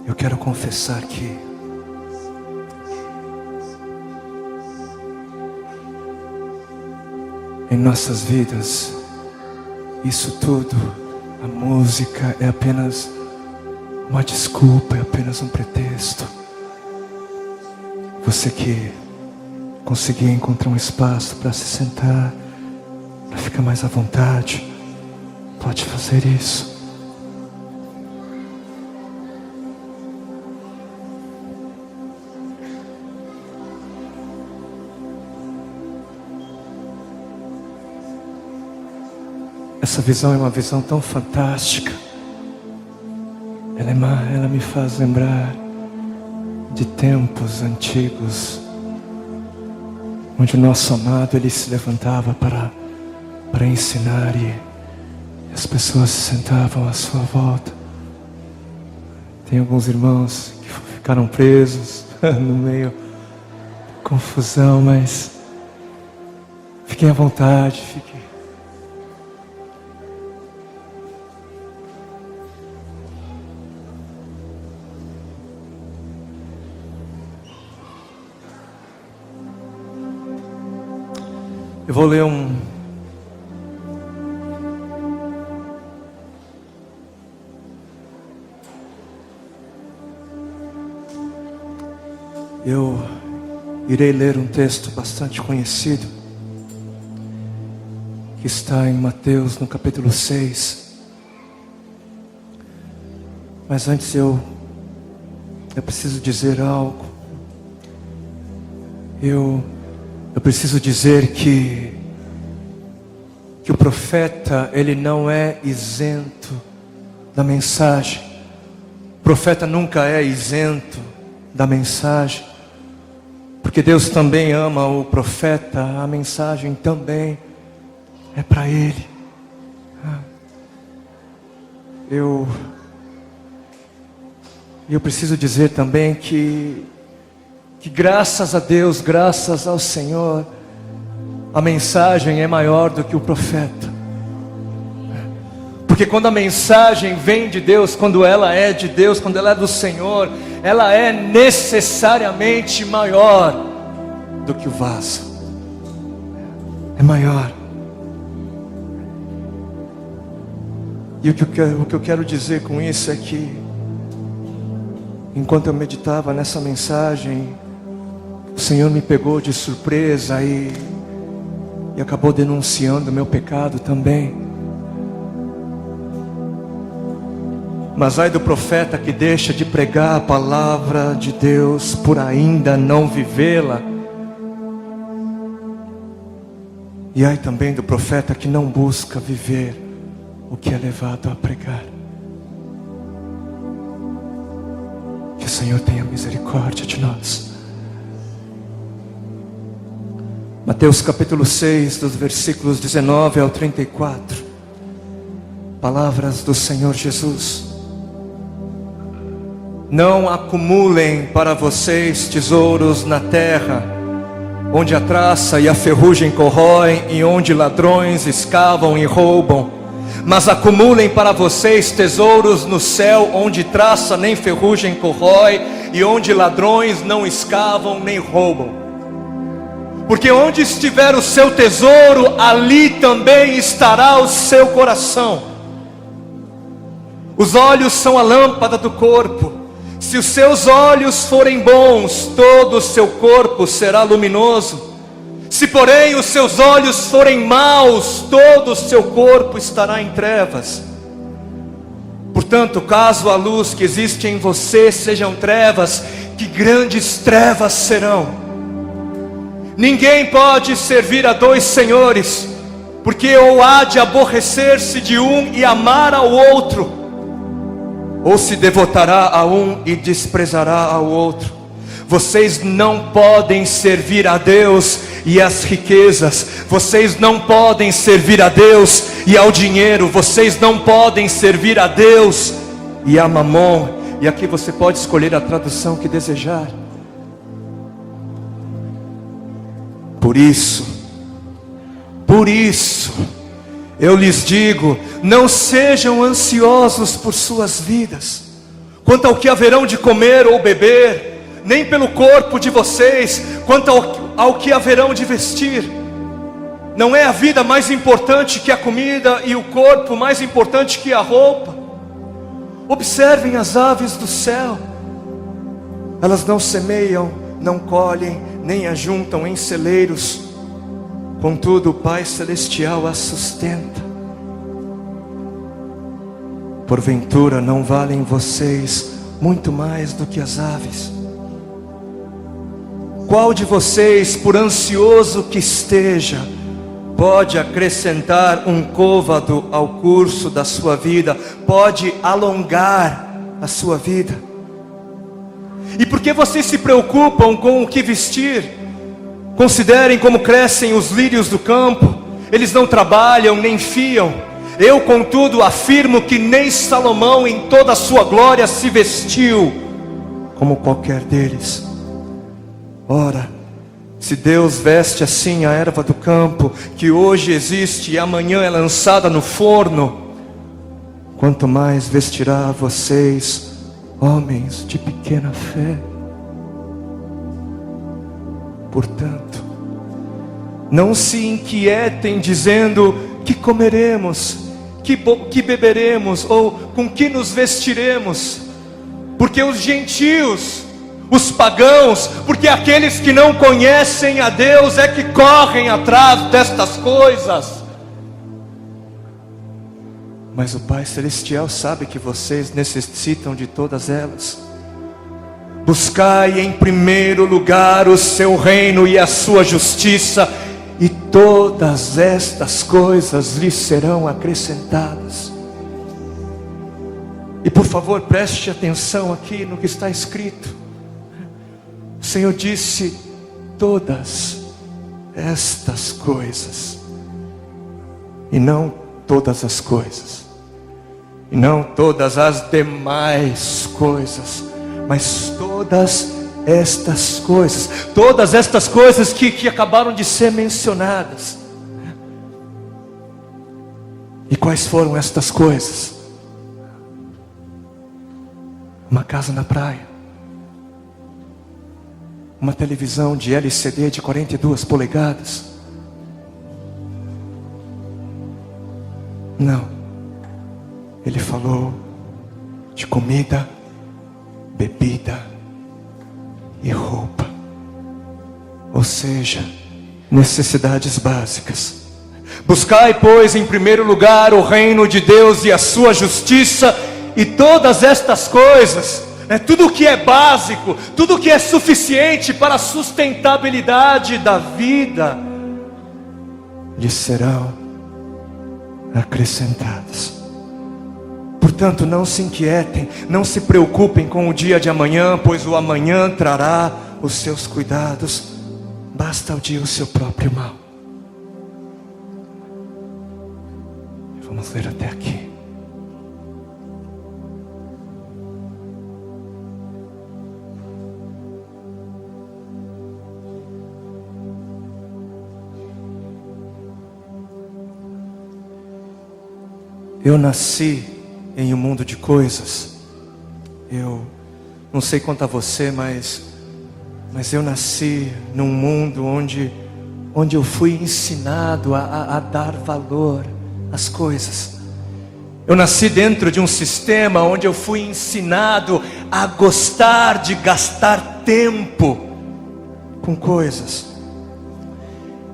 Eu quero confessar que em nossas vidas, isso tudo, a música é apenas uma desculpa, é apenas um pretexto. Você que conseguir encontrar um espaço para se sentar, para ficar mais à vontade, pode fazer isso. Essa visão é uma visão tão fantástica. Ela me faz lembrar de tempos antigos, onde o nosso amado, ele se levantava para ensinar, e as pessoas se sentavam à sua volta. Tem alguns irmãos que ficaram presos no meio da confusão, mas fiquem à vontade, fiquem. Eu vou ler Eu irei ler um texto bastante conhecido, que está em Mateus, no capítulo 6. Mas antes eu preciso dizer algo. Eu preciso dizer que o profeta, ele não é isento da mensagem. O profeta nunca é isento da mensagem, porque Deus também ama o profeta, a mensagem também é para ele. Eu preciso dizer também que graças a Deus, graças ao Senhor, a mensagem é maior do que o profeta. Porque quando a mensagem vem de Deus, quando ela é de Deus, quando ela é do Senhor, ela é necessariamente maior do que o vaso. É maior. E o que eu quero dizer com isso é que, enquanto eu meditava nessa mensagem, o Senhor me pegou de surpresa e acabou denunciando o meu pecado também. Mas ai do profeta que deixa de pregar a palavra de Deus por ainda não vivê-la. E ai também do profeta que não busca viver o que é levado a pregar. Que o Senhor tenha misericórdia de nós. Mateus capítulo 6, dos versículos 19 ao 34. Palavras do Senhor Jesus. Não acumulem para vocês tesouros na terra, onde a traça e a ferrugem corroem, e onde ladrões escavam e roubam. Mas acumulem para vocês tesouros no céu, onde traça nem ferrugem corrói, e onde ladrões não escavam nem roubam. Porque onde estiver o seu tesouro, ali também estará o seu coração. Os olhos são a lâmpada do corpo. Se os seus olhos forem bons, todo o seu corpo será luminoso. Se porém os seus olhos forem maus, todo o seu corpo estará em trevas. Portanto, caso a luz que existe em você sejam trevas, que grandes trevas serão. Ninguém pode servir a dois senhores, porque ou há de aborrecer-se de um e amar ao outro, ou se devotará a um e desprezará ao outro. Vocês não podem servir a Deus e às riquezas. Vocês não podem servir a Deus e ao dinheiro. Vocês não podem servir a Deus e a Mamon. E aqui você pode escolher a tradução que desejar. Por isso, eu lhes digo, não sejam ansiosos por suas vidas, quanto ao que haverão de comer ou beber, nem pelo corpo de vocês, quanto ao que haverão de vestir. Não é a vida mais importante que a comida e o corpo mais importante que a roupa? Observem as aves do céu, elas não semeiam, não colhem, nem ajuntam em celeiros, contudo o Pai Celestial as sustenta. Porventura não valem vocês muito mais do que as aves? Qual de vocês, por ansioso que esteja, pode acrescentar um côvado ao curso da sua vida, pode alongar a sua vida? E por que vocês se preocupam com o que vestir? Considerem como crescem os lírios do campo, eles não trabalham nem fiam. Eu, contudo, afirmo que nem Salomão em toda a sua glória se vestiu como qualquer deles. Ora, se Deus veste assim a erva do campo, que hoje existe e amanhã é lançada no forno, quanto mais vestirá vocês, homens de pequena fé. Portanto, não se inquietem dizendo: que comeremos, que beberemos, ou com que nos vestiremos? Porque os gentios, os pagãos, porque aqueles que não conhecem a Deus é que correm atrás destas coisas. Mas o Pai Celestial sabe que vocês necessitam de todas elas. Buscai em primeiro lugar o seu reino e a sua justiça, e todas estas coisas lhes serão acrescentadas. E por favor, preste atenção aqui no que está escrito. O Senhor disse: todas estas coisas, e não todas as coisas, e não todas as demais coisas, mas todas estas coisas que acabaram de ser mencionadas. E quais foram estas coisas? Uma casa na praia, uma televisão de LCD de 42 polegadas. Não, ele falou de comida, bebida e roupa, ou seja, necessidades básicas. Buscai, pois, em primeiro lugar o reino de Deus e a sua justiça, e todas estas coisas, tudo que é básico, tudo que é suficiente para a sustentabilidade da vida, lhes serão acrescentadas. Portanto, não se inquietem, não se preocupem com o dia de amanhã, pois o amanhã trará os seus cuidados. Basta o dia o seu próprio mal. Vamos ler até aqui. Eu nasci em um mundo de coisas. Eu não sei quanto a você, mas eu nasci num mundo onde eu fui ensinado a dar valor às coisas. Eu nasci dentro de um sistema onde eu fui ensinado a gostar de gastar tempo com coisas.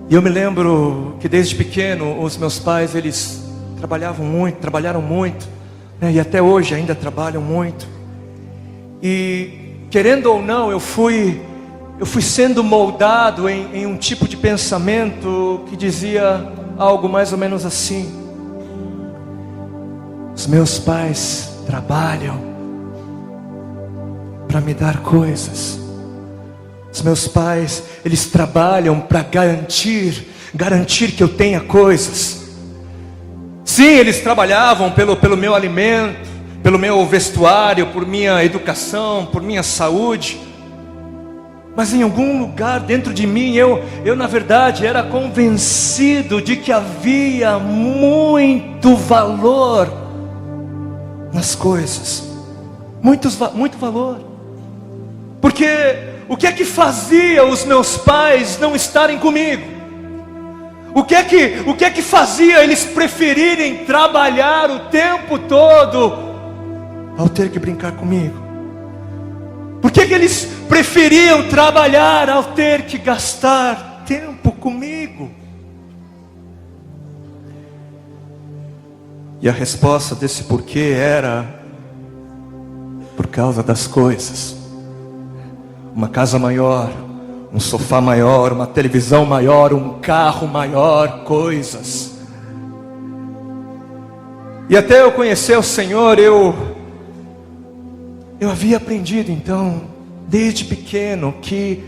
E eu me lembro que desde pequeno os meus pais, eles trabalharam muito, e até hoje ainda trabalham muito. E querendo ou não, eu fui sendo moldado em um tipo de pensamento que dizia algo mais ou menos assim: os meus pais trabalham para me dar coisas. Os meus pais, eles trabalham para garantir que eu tenha coisas. Sim, eles trabalhavam pelo meu alimento, pelo meu vestuário, por minha educação, por minha saúde. Mas em algum lugar dentro de mim, eu na verdade era convencido de que havia muito valor nas coisas. muito valor. Porque o que é que fazia os meus pais não estarem comigo? O que é que fazia eles preferirem trabalhar o tempo todo ao ter que brincar comigo? Por que eles preferiam trabalhar ao ter que gastar tempo comigo? E a resposta desse porquê era por causa das coisas. Uma casa maior, um sofá maior, uma televisão maior, um carro maior, coisas. E até eu conhecer o Senhor, eu havia aprendido então, desde pequeno, que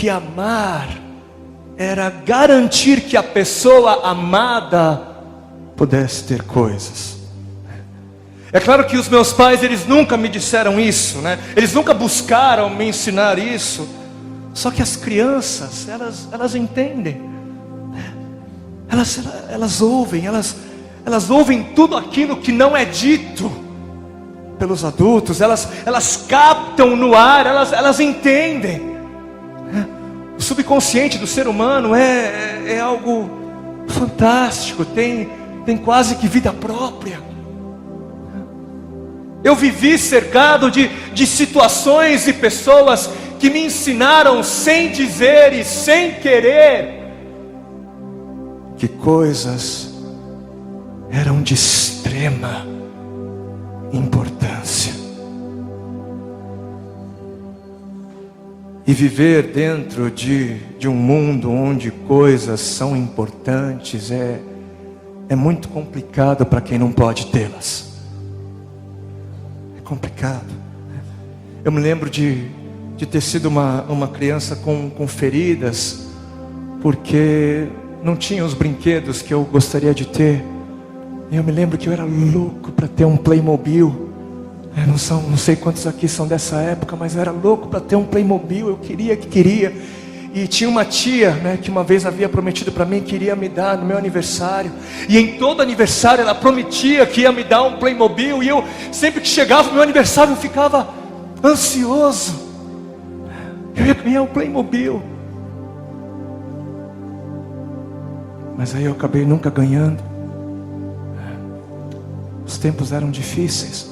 amar era garantir que a pessoa amada pudesse ter coisas. É claro que os meus pais, eles nunca me disseram isso, né? Eles nunca buscaram me ensinar isso. Só que as crianças, elas entendem. Elas ouvem tudo aquilo que não é dito pelos adultos. Elas captam no ar, elas entendem. O subconsciente do ser humano é algo fantástico, tem quase que vida própria. Eu vivi cercado de situações e pessoas que me ensinaram sem dizer e sem querer que coisas eram de extrema importância. E viver dentro de um mundo onde coisas são importantes é muito complicado para quem não pode tê-las. É complicado. Eu me lembro de ter sido uma criança com feridas, porque não tinha os brinquedos que eu gostaria de ter. Eu me lembro que eu era louco para ter um Playmobil. Não sei quantos aqui são dessa época, mas eu era louco para ter um Playmobil. Eu queria. E tinha uma tia, né, que uma vez havia prometido para mim que iria me dar no meu aniversário. E em todo aniversário ela prometia que ia me dar um Playmobil. E eu, sempre que chegava o meu aniversário, eu ficava ansioso. Eu ia ganhar um Playmobil. Mas aí eu acabei nunca ganhando. Os tempos eram difíceis.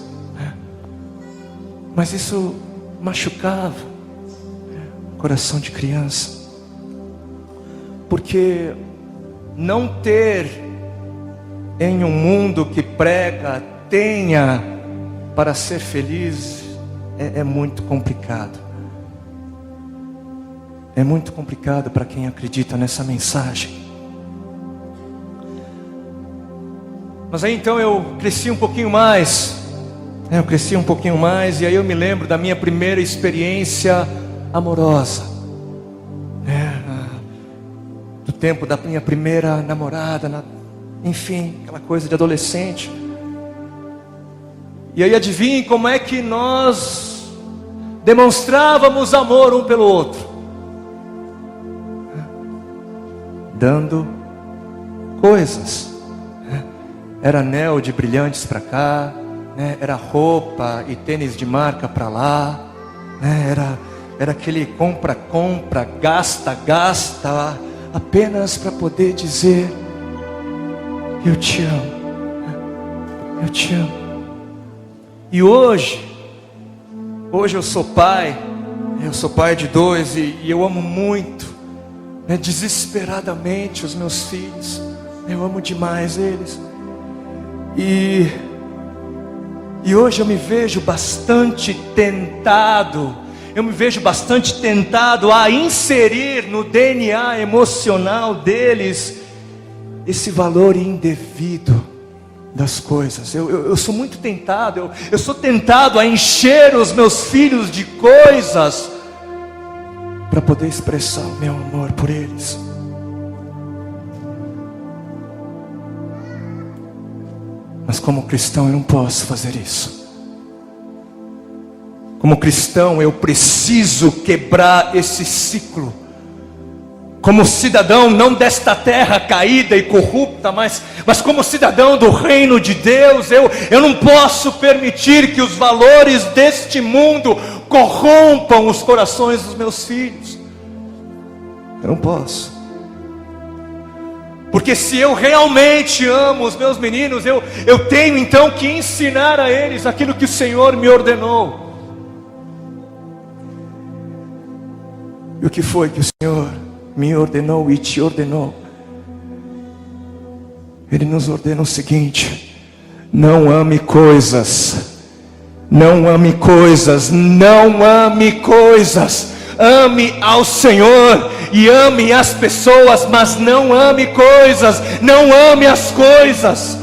Mas isso machucava coração de criança, porque não ter em um mundo que prega tenha para ser feliz é muito complicado. É muito complicado para quem acredita nessa mensagem. Mas aí então eu cresci um pouquinho mais. E aí eu me lembro da minha primeira experiência amorosa, do tempo da minha primeira namorada, enfim, aquela coisa de adolescente. E aí adivinhem como é que nós demonstrávamos amor um pelo outro? Dando coisas. Era anel de brilhantes para cá, era roupa e tênis de marca para lá, era aquele compra, gasta, apenas para poder dizer: eu te amo, eu te amo. E hoje eu sou pai de 2 e eu amo muito, desesperadamente os meus filhos. Eu amo demais eles. E hoje eu me vejo bastante tentado. A inserir no DNA emocional deles esse valor indevido das coisas. Eu sou muito tentado. Eu sou tentado a encher os meus filhos de coisas para poder expressar o meu amor por eles. Mas como cristão eu não posso fazer isso. Como cristão eu preciso quebrar esse ciclo. como cidadão não desta terra caída e corrupta, mas como cidadão do reino de Deus, eu não posso permitir que os valores deste mundo corrompam os corações dos meus filhos. Eu não posso. Porque se eu realmente amo os meus meninos, eu tenho então que ensinar a eles aquilo que o Senhor me ordenou. E o que foi que o Senhor me ordenou e te ordenou? Ele nos ordena o seguinte: não ame coisas, não ame coisas, não ame coisas. Ame ao Senhor e ame as pessoas, mas não ame coisas, não ame as coisas.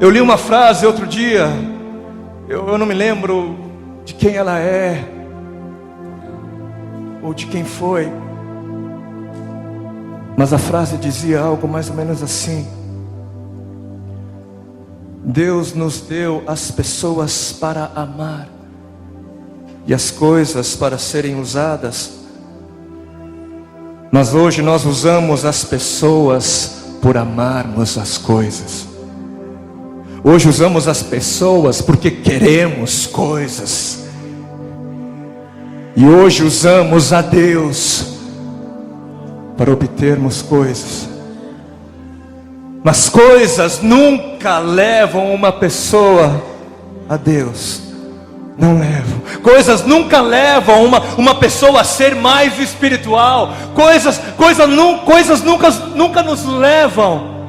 Eu li uma frase outro dia, eu não me lembro de quem ela é, ou de quem foi, mas a frase dizia algo mais ou menos assim: Deus nos deu as pessoas para amar e as coisas para serem usadas, mas hoje nós usamos as pessoas por amarmos as coisas. Hoje usamos as pessoas porque queremos coisas, e hoje usamos a Deus para obtermos coisas. Mas coisas nunca levam uma pessoa a Deus. Não levam. Coisas nunca levam uma pessoa a ser mais espiritual. Coisas nunca nos levam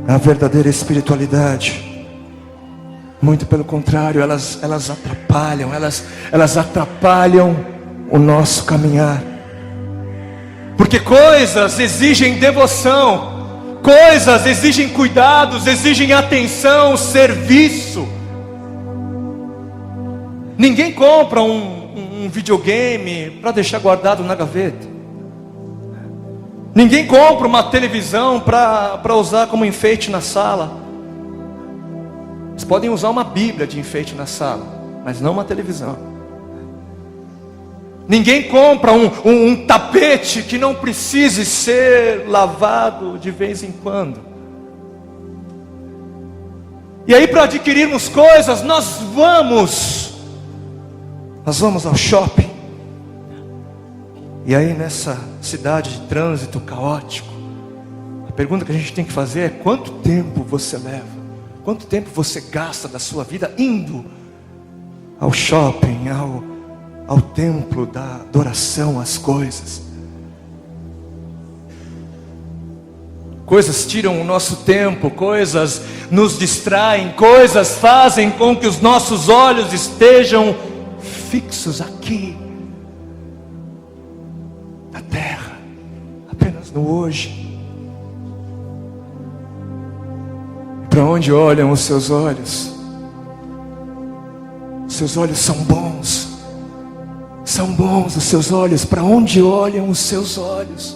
à verdadeira espiritualidade. Muito pelo contrário, elas atrapalham o nosso caminhar. Porque coisas exigem devoção, coisas exigem cuidados, exigem atenção, serviço. Ninguém compra um videogame para deixar guardado na gaveta. Ninguém compra uma televisão para usar como enfeite na sala. Vocês podem usar uma Bíblia de enfeite na sala, mas não uma televisão. Ninguém compra um tapete que não precise ser lavado de vez em quando. E aí, para adquirirmos coisas, nós vamos ao shopping. E aí, nessa cidade de trânsito caótico, a pergunta que a gente tem que fazer é: quanto tempo você leva? Quanto tempo você gasta da sua vida indo ao shopping, ao templo da adoração às coisas? Coisas tiram o nosso tempo, coisas nos distraem, coisas fazem com que os nossos olhos estejam fixos aqui, na terra, apenas no hoje. Para onde olham os seus olhos? Seus olhos são bons. São bons os seus olhos. Para onde olham os seus olhos?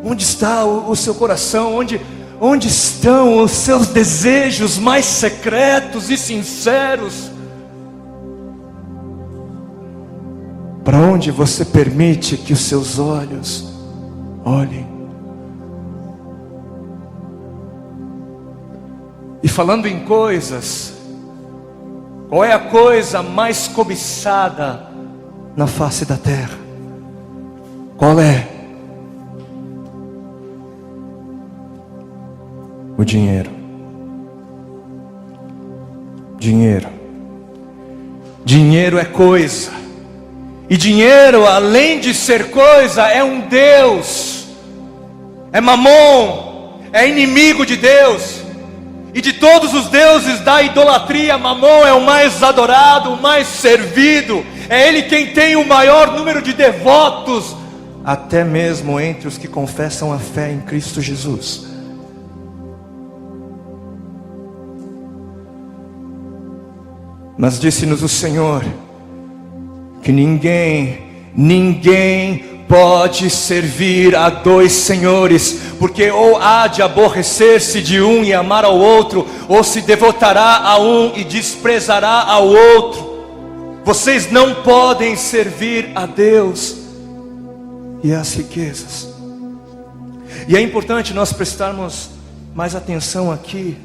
Onde está o seu coração? Onde estão os seus desejos mais secretos e sinceros? Para onde você permite que os seus olhos olhem? E falando em coisas, qual é a coisa mais cobiçada na face da terra? Qual é? O dinheiro. Dinheiro. Dinheiro é coisa. E dinheiro, além de ser coisa, é um Deus. É Mamon. É inimigo de Deus. E de todos os deuses da idolatria, Mamon é o mais adorado, o mais servido. É ele quem tem o maior número de devotos, até mesmo entre os que confessam a fé em Cristo Jesus. Mas disse-nos o Senhor que ninguém pode servir a dois senhores, porque ou há de aborrecer-se de um e amar ao outro, ou se devotará a um e desprezará ao outro. Vocês não podem servir a Deus e às riquezas. E é importante nós prestarmos mais atenção aqui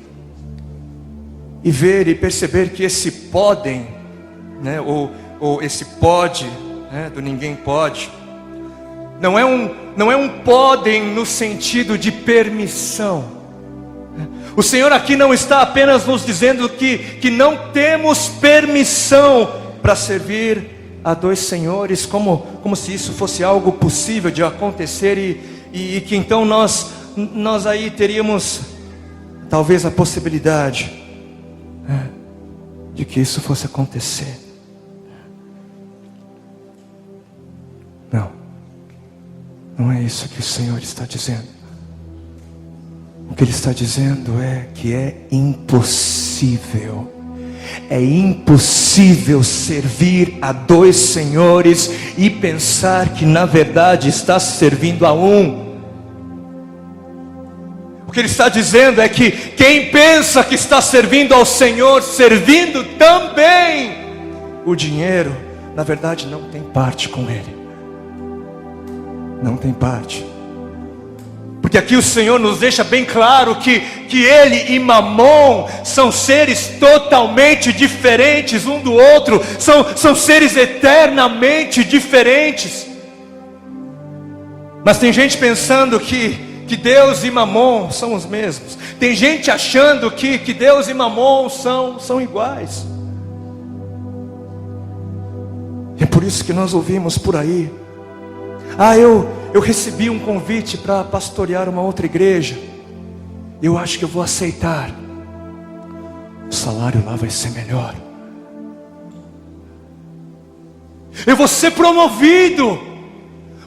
e ver e perceber que esse podem, né, ou esse pode, né, do ninguém pode, não é um podem no sentido de permissão. O Senhor aqui não está apenas nos dizendo que não temos permissão para servir a dois senhores, como se isso fosse algo possível de acontecer e que então nós aí teríamos talvez a possibilidade, né, de que isso fosse acontecer. Não é isso que o Senhor está dizendo. O que Ele está dizendo é que é impossível. É impossível servir a dois senhores e pensar que na verdade está servindo a um. O que Ele está dizendo é que quem pensa que está servindo ao Senhor, servindo também o dinheiro, na verdade não tem parte com Ele. Não tem parte. Porque aqui o Senhor nos deixa bem claro que Ele e Mamon são seres totalmente diferentes um do outro. São seres eternamente diferentes. Mas tem gente pensando que Deus e Mamon são os mesmos. Tem gente achando que Deus e Mamon são iguais. É por isso que nós ouvimos por aí: eu recebi um convite para pastorear uma outra igreja. Eu acho que eu vou aceitar. O salário lá vai ser melhor. Eu vou ser promovido.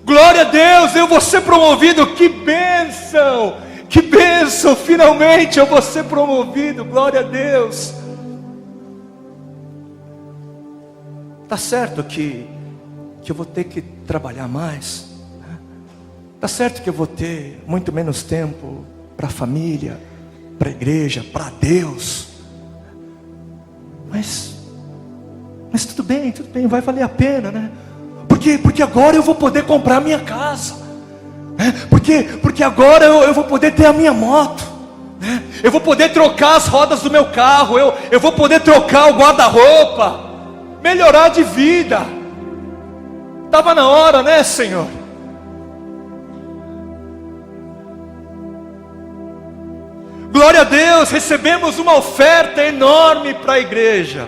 Glória a Deus, eu vou ser promovido. Que bênção! Que bênção! Finalmente eu vou ser promovido. Glória a Deus. Tá certo que eu vou ter que trabalhar mais. Está certo que eu vou ter muito menos tempo para a família, para a igreja, para Deus. Mas tudo bem, vai valer a pena, né? Porque agora eu vou poder comprar a minha casa, né? Porque agora eu vou poder ter a minha moto, né? Eu vou poder trocar as rodas do meu carro, eu vou poder trocar o guarda-roupa, melhorar de vida. Estava na hora, né, Senhor? Glória a Deus, recebemos uma oferta enorme para a igreja.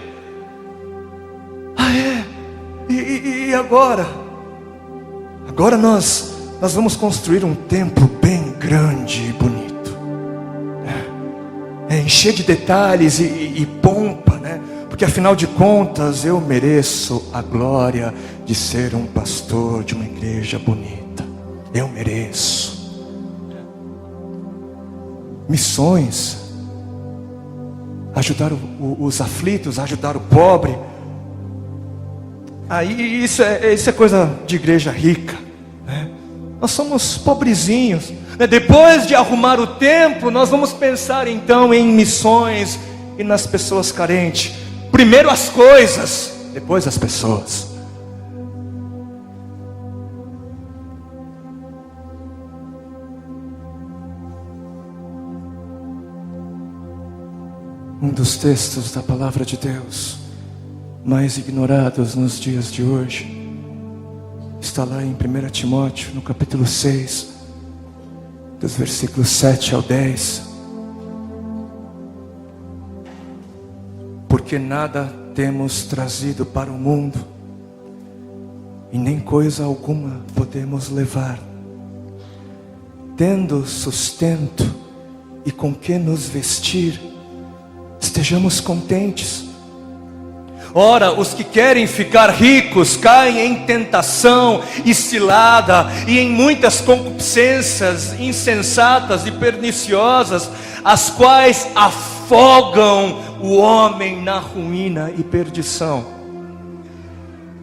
E agora? Agora nós vamos construir um templo bem grande e bonito. Encher de detalhes e pompa, né? Porque afinal de contas eu mereço a glória de ser um pastor de uma igreja bonita. Eu mereço. Missões, ajudar os aflitos, ajudar o pobre. Aí isso é coisa de igreja rica, né? Nós somos pobrezinhos, né? Depois de arrumar o templo, nós vamos pensar então em missões e nas pessoas carentes. Primeiro as coisas, depois as pessoas. Um dos textos da palavra de Deus mais ignorados nos dias de hoje está lá em 1 Timóteo, no capítulo 6, dos versículos 7 ao 10. Porque nada temos trazido para o mundo, e nem coisa alguma podemos levar. Tendo sustento e com que nos vestir, estejamos contentes. Ora, os que querem ficar ricos caem em tentação e cilada, e em muitas concupiscências insensatas e perniciosas, as quais afogam o homem na ruína e perdição.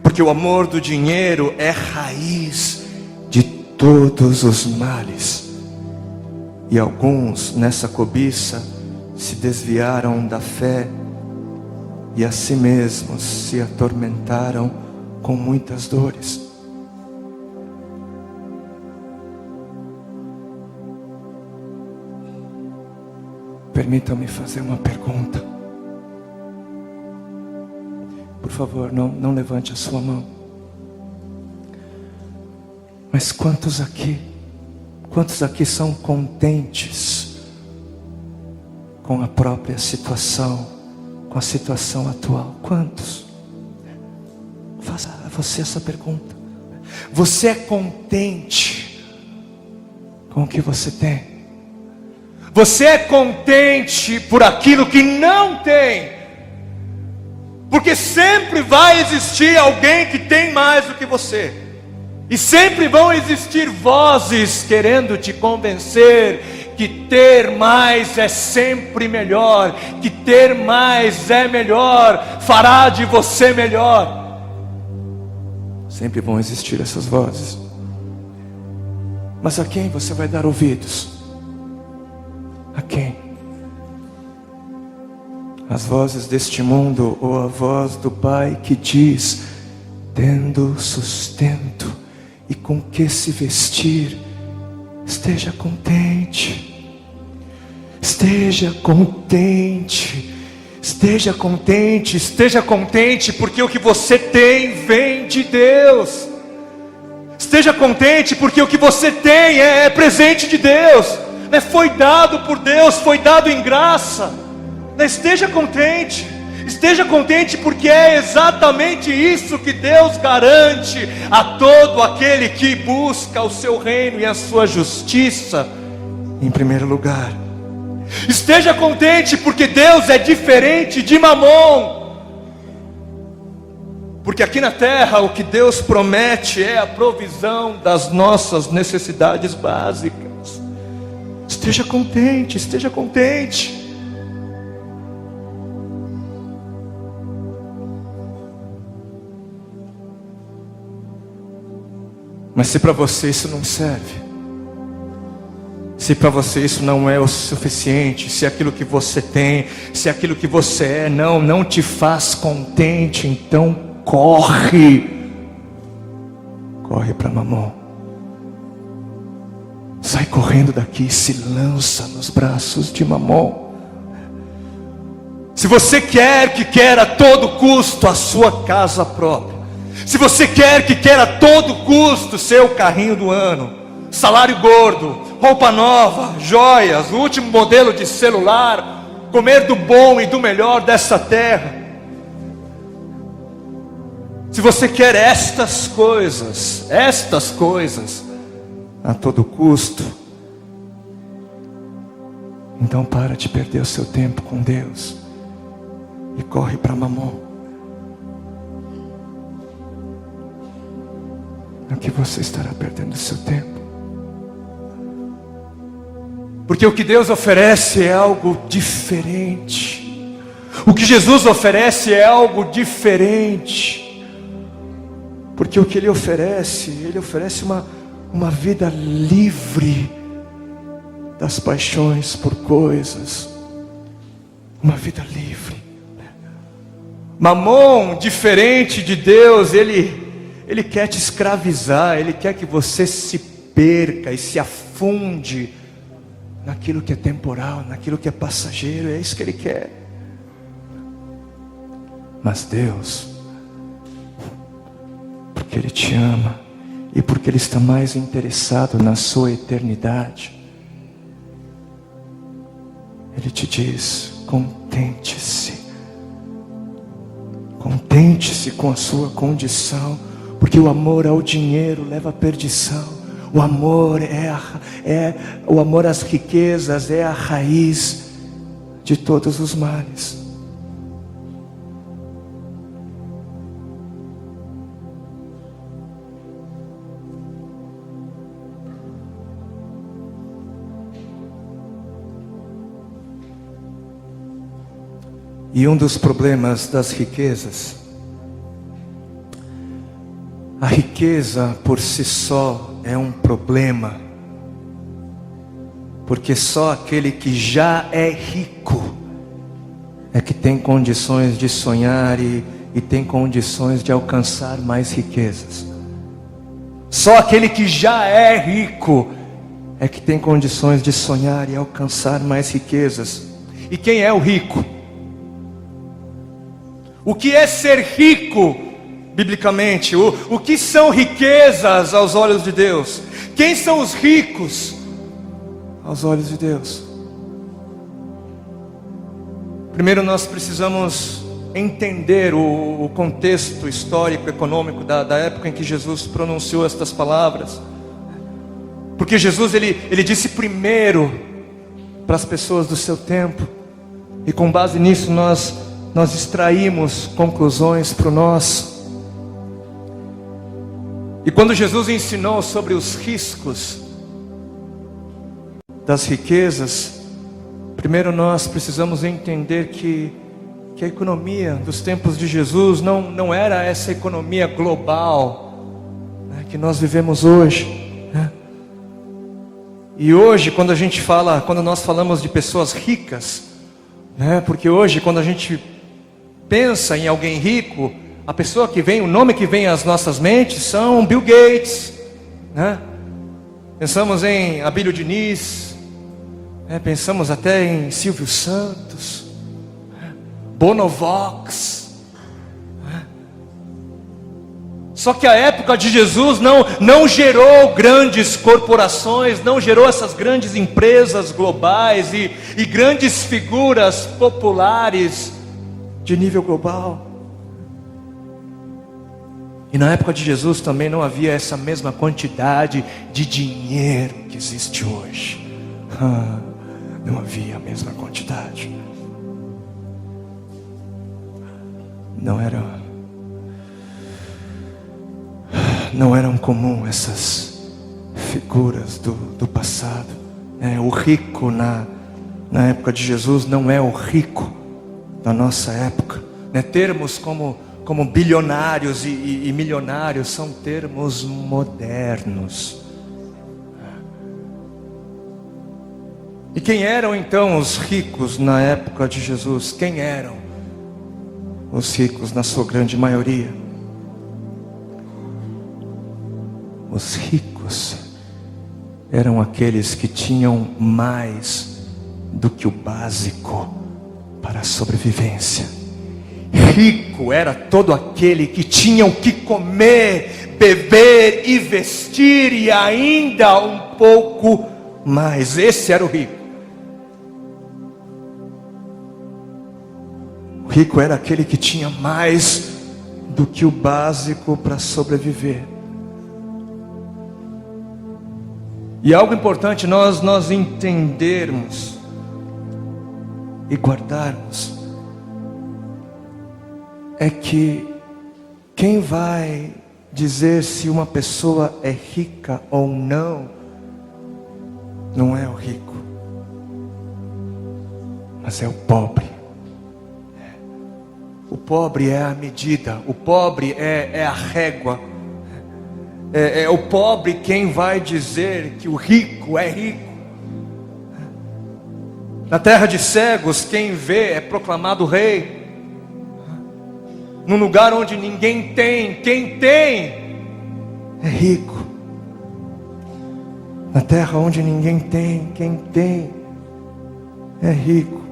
Porque o amor do dinheiro é raiz de todos os males, e alguns nessa cobiça se desviaram da fé e a si mesmos se atormentaram com muitas dores. Permitam-me fazer uma pergunta. Por favor, não levante a sua mão. Mas quantos aqui são contentes com a própria situação, com a situação atual? Quantos? Faça a você essa pergunta. Você é contente com o que você tem? Você é contente por aquilo que não tem? Porque sempre vai existir alguém que tem mais do que você. E sempre vão existir vozes querendo te convencer que ter mais é sempre melhor, que ter mais é melhor, fará de você melhor. Sempre vão existir essas vozes. Mas a quem você vai dar ouvidos? A quem? As vozes deste mundo ou a voz do Pai que diz: tendo sustento e com que se vestir, esteja contente. Esteja contente. Esteja contente. Esteja contente, porque o que você tem vem de Deus. Esteja contente, porque o que você tem é presente de Deus. Foi dado por Deus, foi dado em graça. Esteja contente. Esteja contente, porque é exatamente isso que Deus garante a todo aquele que busca o seu reino e a sua justiça em primeiro lugar. Esteja contente, porque Deus é diferente de Mamon. Porque aqui na terra o que Deus promete é a provisão das nossas necessidades básicas. Esteja contente, esteja contente. Mas se para você isso não serve, se para você isso não é o suficiente, se aquilo que você tem, se aquilo que você é não te faz contente, então corre para Mamon. Sai correndo daqui e se lança nos braços de Mamon. Se você quer a todo custo a sua casa própria, se você quer a todo custo seu carrinho do ano, salário gordo, roupa nova, joias, o último modelo de celular, comer do bom e do melhor dessa terra, se você quer estas coisas a todo custo, então para de perder o seu tempo com Deus e corre para Mamon. No que você estará perdendo o seu tempo? Porque o que Deus oferece é algo diferente. O que Jesus oferece é algo diferente. Porque o que Ele oferece uma vida livre das paixões por coisas. Uma vida livre. Mamon, diferente de Deus, ele quer te escravizar. Ele quer que você se perca e se afunde naquilo que é temporal, naquilo que é passageiro. É isso que Ele quer. Mas Deus, porque Ele te ama e porque Ele está mais interessado na sua eternidade, Ele te diz: contente-se. Contente-se com a sua condição, porque o amor ao dinheiro leva à perdição. O amor o amor às riquezas é a raiz de todos os males. E um dos problemas das riquezas, a riqueza por si só é um problema, porque só aquele que já é rico é que tem condições de sonhar e tem condições de alcançar mais riquezas. Só aquele que já é rico é que tem condições de sonhar e alcançar mais riquezas. E quem é o rico? O que é ser rico, biblicamente? O que são riquezas aos olhos de Deus? Quem são os ricos aos olhos de Deus? Primeiro nós precisamos entender o contexto histórico, econômico da época em que Jesus pronunciou estas palavras. Porque Jesus ele disse primeiro para as pessoas do seu tempo, e com base nisso nós extraímos conclusões para o nosso. E quando Jesus ensinou sobre os riscos das riquezas, primeiro nós precisamos entender que a economia dos tempos de Jesus não era essa economia global, né, que nós vivemos hoje, né? E hoje quando nós falamos de pessoas ricas, né, porque hoje quando a gente pensa em alguém rico, o nome que vem às nossas mentes são Bill Gates, né? Pensamos em Abílio Diniz, né? Pensamos até em Silvio Santos, né? Bonovox, né? Só que a época de Jesus não gerou grandes corporações, não gerou essas grandes empresas globais e grandes figuras populares de nível global. E na época de Jesus também não havia essa mesma quantidade de dinheiro que existe hoje. Não havia a mesma quantidade. Não eram comum essas figuras do passado. O rico na época de Jesus não é o rico da nossa época. Termos como bilionários e milionários são termos modernos. E quem eram então os ricos na época de Jesus? Quem eram os ricos na sua grande maioria? Os ricos eram aqueles que tinham mais do que o básico para a sobrevivência. Rico era todo aquele que tinha o que comer, beber e vestir e ainda um pouco mais. Esse era o rico. O rico era aquele que tinha mais do que o básico para sobreviver. E algo importante nós entendermos e guardarmos é que quem vai dizer se uma pessoa é rica ou não é o rico, mas é o pobre. O pobre é a medida, o pobre é a régua. É o pobre quem vai dizer que o rico é rico. Na terra de cegos, quem vê é proclamado rei. Num lugar onde ninguém tem, quem tem é rico. Na terra onde ninguém tem, quem tem é rico.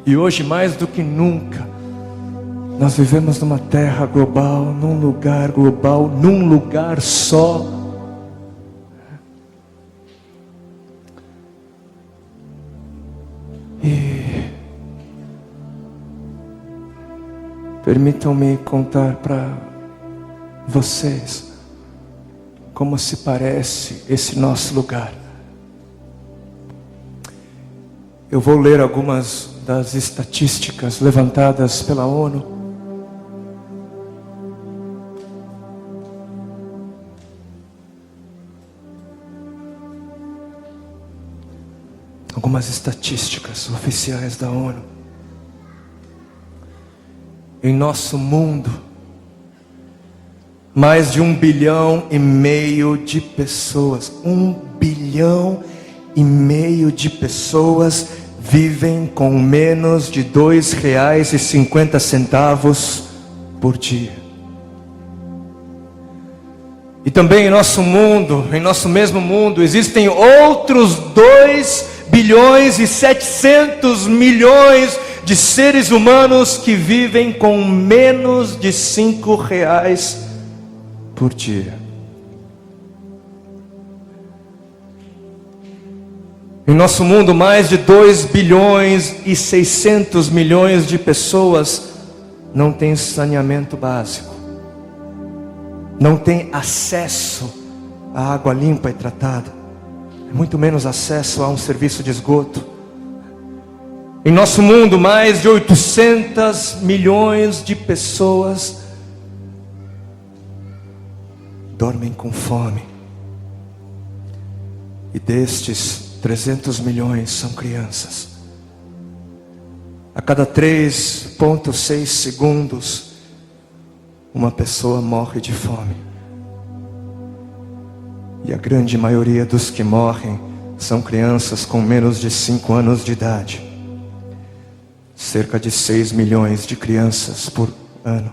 E hoje mais do que nunca nós vivemos numa terra global, num lugar global, num lugar só. E permitam-me contar para vocês como se parece esse nosso lugar. Eu vou ler algumas das estatísticas levantadas pela ONU. Algumas estatísticas oficiais da ONU. Em nosso mundo, mais de 1,5 bilhão de pessoas, 1,5 bilhão de pessoas vivem com menos de R$2,50 por dia. E também em nosso mundo, em nosso mesmo mundo, existem outros 2,7 bilhões de seres humanos que vivem com menos de R$5 por dia. Em nosso mundo, mais de 2,6 bilhões de pessoas não têm saneamento básico, não têm acesso à água limpa e tratada, muito menos acesso a um serviço de esgoto. Em nosso mundo, mais de 800 milhões de pessoas dormem com fome, e destes 300 milhões são crianças. A cada 3,6 segundos, uma pessoa morre de fome. E a grande maioria dos que morrem são crianças com menos de 5 anos de idade. Cerca de 6 milhões de crianças por ano.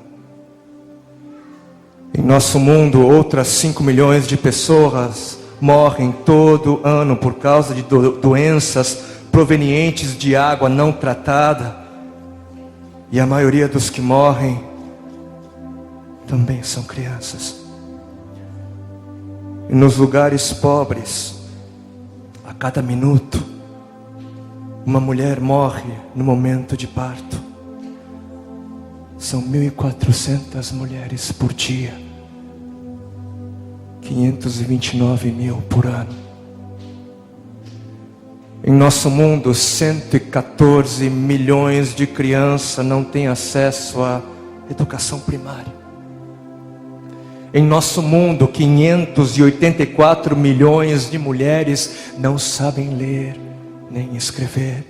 Em nosso mundo, outras 5 milhões de pessoas morrem todo ano por causa de doenças provenientes de água não tratada. E a maioria dos que morrem também são crianças. E nos lugares pobres, a cada minuto, uma mulher morre no momento de parto. São 1.400 mulheres por dia. 529 mil por ano. Em nosso mundo, 114 milhões de crianças não têm acesso à educação primária. Em nosso mundo, 584 milhões de mulheres não sabem ler nem escrever.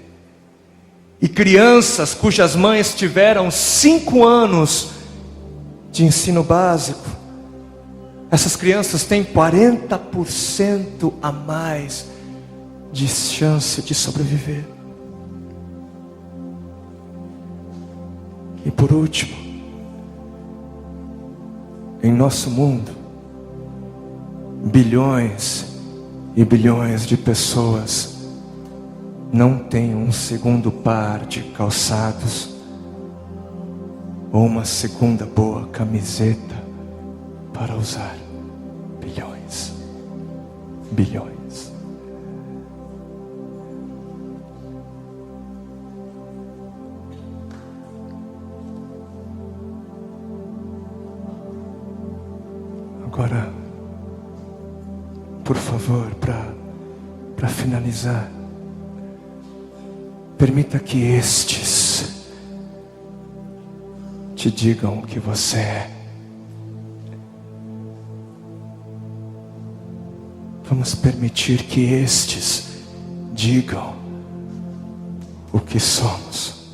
E crianças cujas mães tiveram 5 anos de ensino básico, essas crianças têm 40% a mais de chance de sobreviver. E por último, em nosso mundo, bilhões e bilhões de pessoas não têm um segundo par de calçados ou uma segunda boa camiseta para usar. Bilhões. Agora, por favor, para finalizar, permita que estes te digam o que você é. Vamos permitir que estes digam o que somos.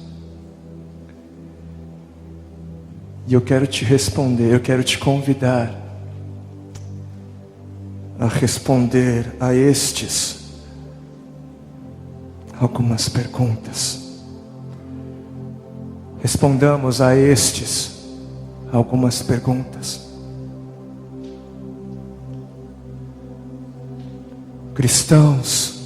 E eu quero te responder, eu quero te convidar a responder a estes algumas perguntas. Respondamos a estes algumas perguntas. Cristãos,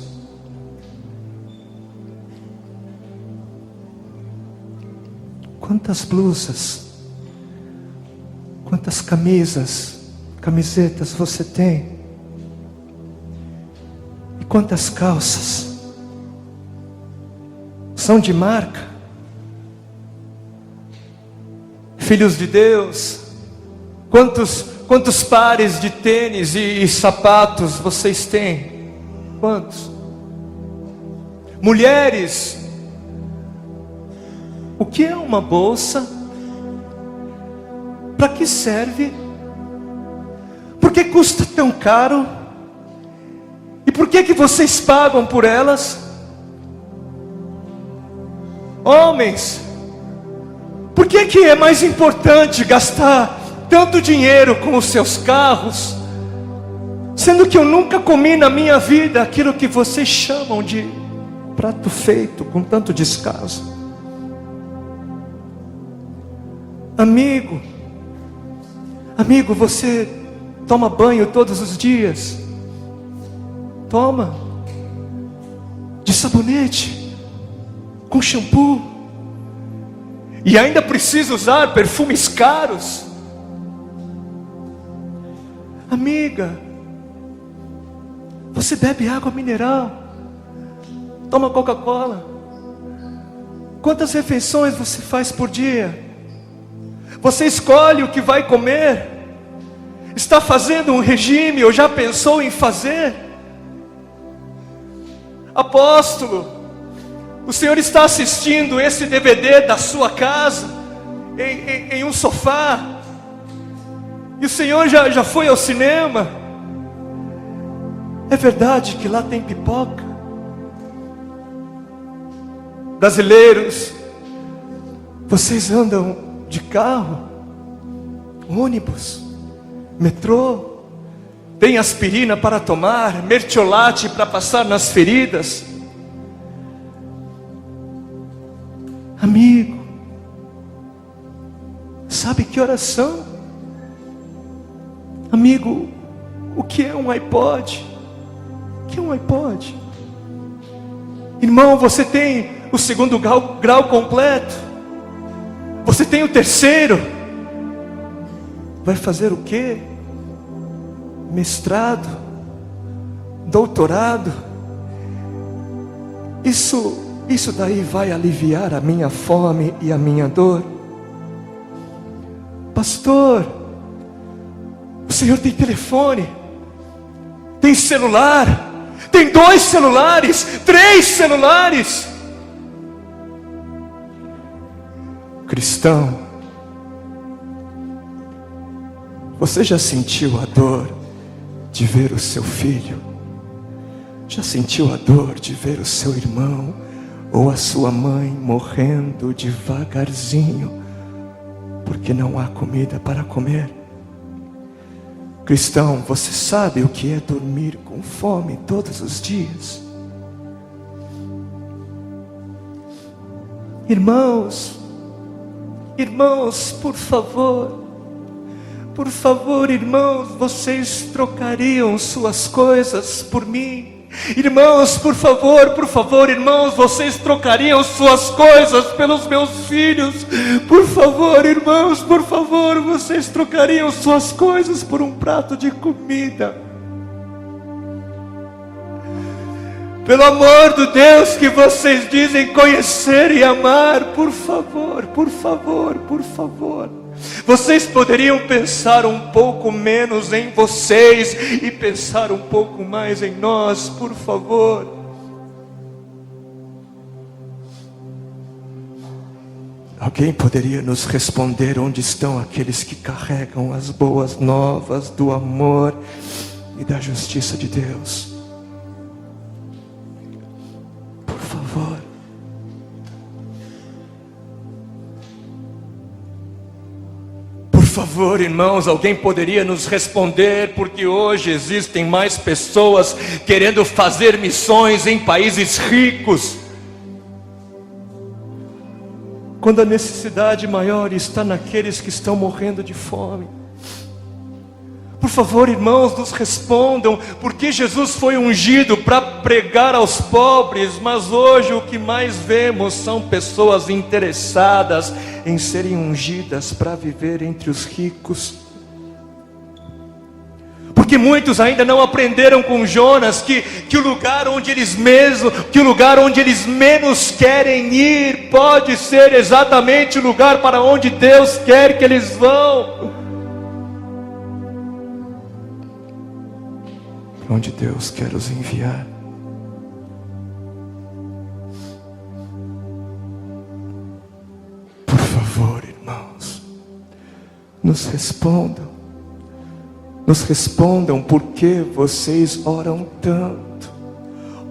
quantas blusas, quantas camisetas você tem? E quantas calças? São de marca? Filhos de Deus, quantos pares de tênis e sapatos vocês têm? Quantos? Mulheres, o que é uma bolsa? Para que serve? Por que custa tão caro? E por que vocês pagam por elas? Homens, por que é mais importante gastar tanto dinheiro com os seus carros, sendo que eu nunca comi na minha vida aquilo que vocês chamam de prato feito com tanto descaso. Amigo, você toma banho todos os dias? Toma. De sabonete, com shampoo, e ainda precisa usar perfumes caros. Amiga, você bebe água mineral, toma Coca-Cola. Quantas refeições você faz por dia? Você escolhe o que vai comer? Está fazendo um regime ou já pensou em fazer? Apóstolo, o senhor está assistindo esse DVD da sua casa, em um sofá, e o senhor já foi ao cinema? É verdade que lá tem pipoca? Brasileiros, vocês andam de carro, ônibus, metrô, tem aspirina para tomar, mertiolate para passar nas feridas. Amigo, sabe que oração? Amigo, o que é um iPod? O que é um iPod? Irmão, você tem o segundo grau completo? Você tem o terceiro? Vai fazer o quê? Mestrado, doutorado. Isso daí vai aliviar a minha fome e a minha dor? Pastor, o senhor tem telefone, tem celular, tem 2 celulares, 3 celulares. Cristão, você já sentiu a dor de ver o seu filho? Já sentiu a dor de ver o seu irmão ou a sua mãe morrendo devagarzinho porque não há comida para comer? Cristão, você sabe o que é dormir com fome todos os dias? Irmãos, por favor, irmãos, vocês trocariam suas coisas por mim? Irmãos, por favor, irmãos, vocês trocariam suas coisas pelos meus filhos? Por favor, irmãos, vocês trocariam suas coisas por um prato de comida? Pelo amor do Deus que vocês dizem conhecer e amar, por favor. Vocês poderiam pensar um pouco menos em vocês e pensar um pouco mais em nós, por favor. Alguém poderia nos responder onde estão aqueles que carregam as boas novas do amor e da justiça de Deus? Por favor. Por favor, irmãos, alguém poderia nos responder, porque hoje existem mais pessoas querendo fazer missões em países ricos, quando a necessidade maior está naqueles que estão morrendo de fome. Por favor, irmãos, nos respondam, porque Jesus foi ungido para pregar aos pobres, mas hoje o que mais vemos são pessoas interessadas em serem ungidas para viver entre os ricos. Porque muitos ainda não aprenderam com Jonas que o lugar onde eles menos querem ir pode ser exatamente o lugar para onde Deus quer que eles vão. Onde Deus quer os enviar. Por favor, irmãos, nos respondam por que vocês oram tanto.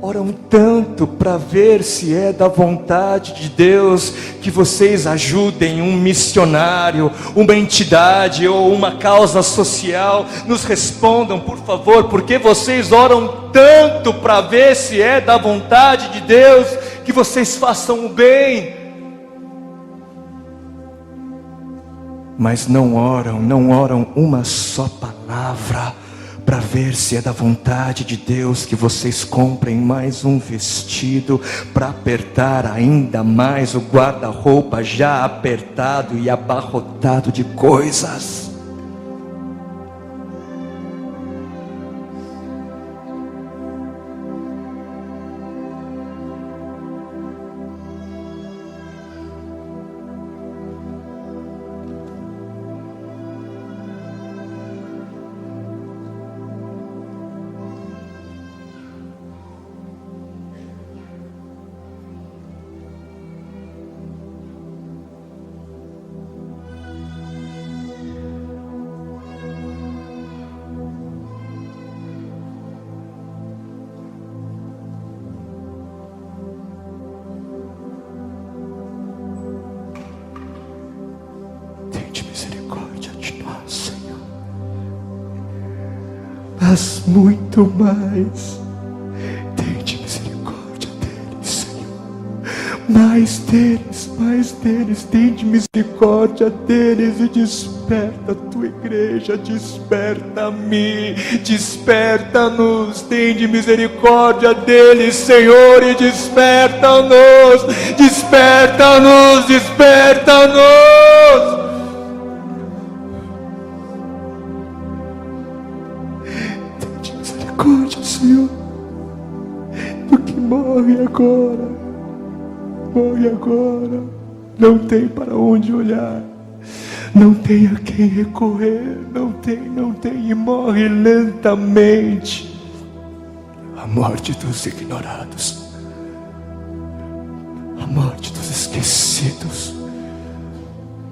oram tanto para ver se é da vontade de Deus que vocês ajudem um missionário, uma entidade ou uma causa social. Nos respondam, por favor, porque vocês oram tanto para ver se é da vontade de Deus que vocês façam o bem, mas não oram uma só palavra para ver se é da vontade de Deus que vocês comprem mais um vestido para apertar ainda mais o guarda-roupa já apertado e abarrotado de coisas. Mas muito mais, tende misericórdia deles, Senhor. Mais deles, tende misericórdia deles e desperta a tua igreja, desperta-me, desperta-nos, tende misericórdia deles, Senhor, e desperta-nos, desperta-nos, desperta-nos. Misericórdia, Senhor, do que morre agora, não tem para onde olhar, não tem a quem recorrer, não tem, e morre lentamente, a morte dos ignorados, a morte dos esquecidos,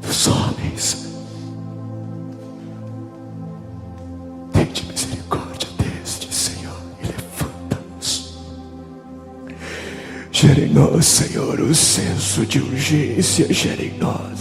dos homens. Gera em nós, Senhor, o senso de urgência, gera em nós.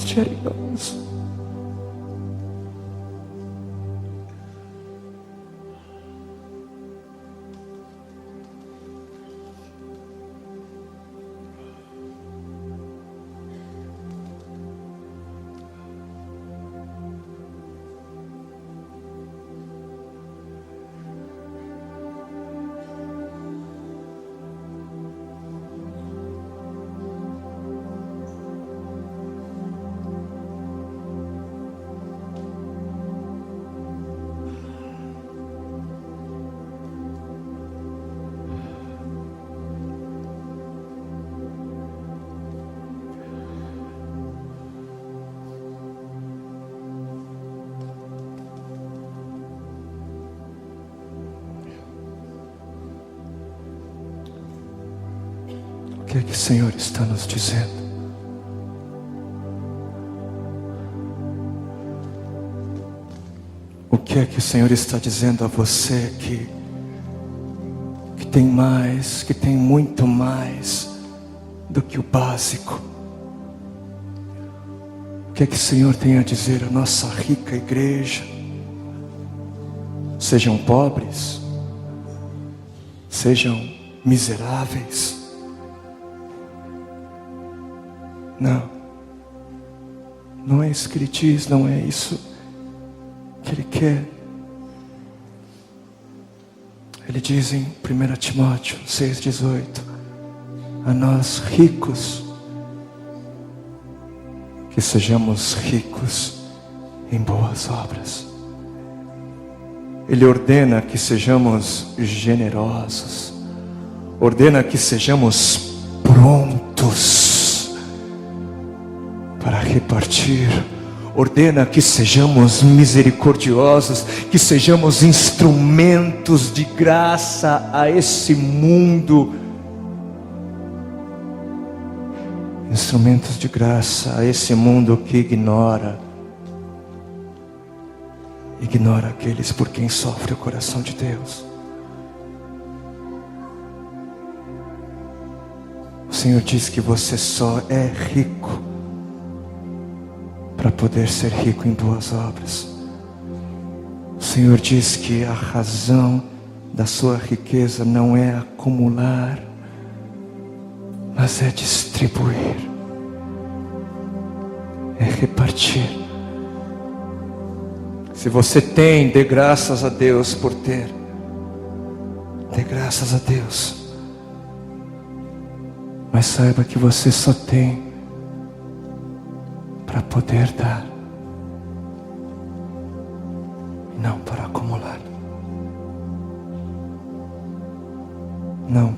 O que é que o Senhor está nos dizendo? O que é que o Senhor está dizendo a você que tem mais, que tem muito mais do que o básico? O que é que o Senhor tem a dizer à nossa rica igreja? Sejam pobres, sejam miseráveis. Não é isso que Ele diz, não é isso que Ele quer. Ele diz em 1 Timóteo 6,18: a nós ricos, que sejamos ricos em boas obras. Ele ordena que sejamos generosos, ordena que sejamos prontos para repartir, ordena que sejamos misericordiosos, que sejamos instrumentos de graça a esse mundo, instrumentos de graça a esse mundo que ignora aqueles por quem sofre o coração de Deus. Senhor diz que você só é rico para poder ser rico em boas obras. O Senhor diz que a razão da sua riqueza não é acumular, mas é distribuir, é repartir. Se você tem, dê graças a Deus por ter. Dê graças a Deus. Mas saiba que você só tem para poder dar, não para acumular. Não